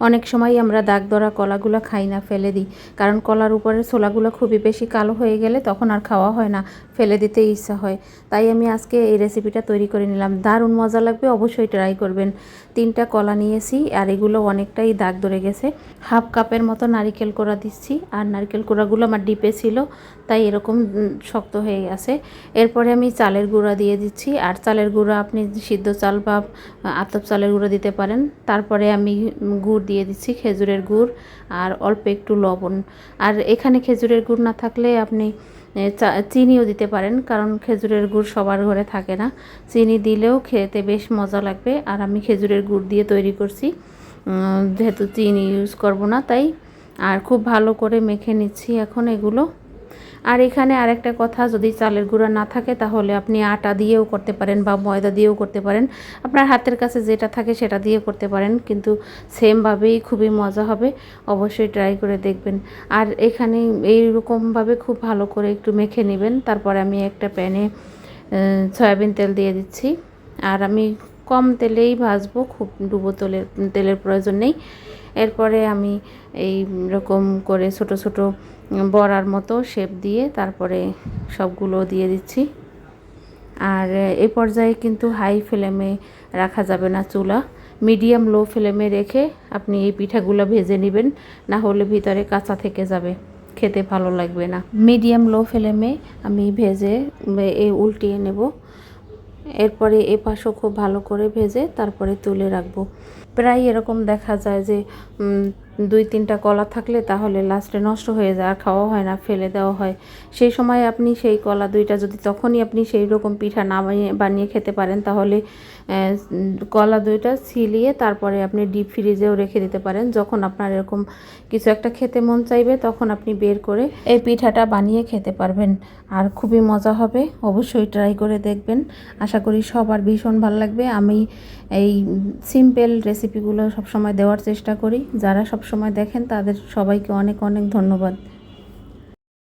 অনেক সময় আমরা দাগ ধরা কলাগুলো খাই না, ফেলে দিই, কারণ কলার উপরের ছোলাগুলো খুবই বেশি কালো হয়ে গেলে তখন আর খাওয়া হয় না, ফেলে দিতে ইচ্ছা হয়। তাই আমি আজকে এই রেসিপিটা তৈরি করে নিলাম, দারুণ মজা লাগবে, অবশ্যই ট্রাই করবেন। 3টা কলা নিয়েছি আর এগুলো অনেকটাই দাগ ধরে গেছে। হাফ কাপের মতো নারকেল কোড়া দিচ্ছি, আর নারকেল কোড়াগুলো আমার ডিপে ছিল তাই এরকম শক্ত হয়ে গেছে। এরপরে আমি চালের গুঁড়া দিয়ে দিচ্ছি, আর চালের গুঁড়া আপনি সিদ্ধ চাল বা আতপ চালের গুঁড়ো দিতে পারেন। তারপরে আমি গুড় দিয়ে দিচ্ছি, খেজুরের গুড়, আর অল্প একটু লবণ। আর এখানে খেজুরের গুড় না থাকলে আপনি চিনিও দিতে পারেন, কারণ খেজুরের গুড় সবার ঘরে থাকে না, চিনি দিলেও খেতে বেশ মজা লাগবে। আর আমি খেজুরের গুড় দিয়ে তৈরি করছি, যেহেতু চিনি ইউজ করব না তাই। আর খুব ভালো করে মেখে নিচ্ছি এখন এগুলো। আর এখানে আরেকটা কথা, যদি চালের গুঁড়া না থাকে তাহলে আপনি আটা দিয়েও করতে পারেন বা ময়দা দিয়েও করতে পারেন, আপনার হাতের কাছে যেটা থাকে সেটা দিয়ে করতে পারেন, কিন্তু সেমভাবেই খুবই মজা হবে, অবশ্যই ট্রাই করে দেখবেন। আর এখানে এইরকমভাবে খুব ভালো করে একটু মেখে নেবেন। তারপরে আমি একটা প্যানে সয়াবিন তেল দিয়ে দিচ্ছি, আর আমি কম তেলেই ভাজবো, খুব ডুবো তেলের প্রয়োজন নেই। এরপরে আমি এই রকম করে ছোট ছোট বড়ার মতো শেপ দিয়ে তারপরে সবগুলো দিয়ে দিচ্ছি। আর এই পর্যায়ে কিন্তু হাই ফ্লেমে রাখা যাবে না, চুলা মিডিয়াম লো ফ্লেমে রেখে আপনি এই পিঠাগুলো ভেজে নেবেন, না হলে ভিতরে কাঁচা থেকে যাবে, খেতে ভালো লাগবে না। মিডিয়াম লো ফ্লেমে আমি ভেজে উল্টিয়ে নেব। এরপরে এ পাশও খুব ভালো করে ভেজে তারপরে তুলে রাখবো। প্রায় এরকম দেখা যায় যে 2-3টা কলা থাকলে তাহলে লাস্টে নষ্ট হয়ে যায়, আর খাওয়া হয় না, ফেলে দেওয়া হয়। সেই সময় আপনি সেই কলা 2টা যদি তখনই আপনি সেই রকম পিঠা না বানিয়ে খেতে পারেন, তাহলে কলা 2টা ছিলিয়ে তারপরে আপনি ডিপ ফ্রিজেও রেখে দিতে পারেন। যখন আপনার এরকম কিছু একটা খেতে মন চাইবে তখন আপনি বের করে এই পিঠাটা বানিয়ে খেতে পারবেন, আর খুবই মজা হবে। অবশ্যই ট্রাই করে দেখবেন, আশা করি সবার ভীষণ ভালো লাগবে। আমি এই সিম্পল রেসিপিগুলো সবসময় দেওয়ার চেষ্টা করি, যারা সবসময় দেখেন তাদের সবাইকে অনেক অনেক ধন্যবাদ।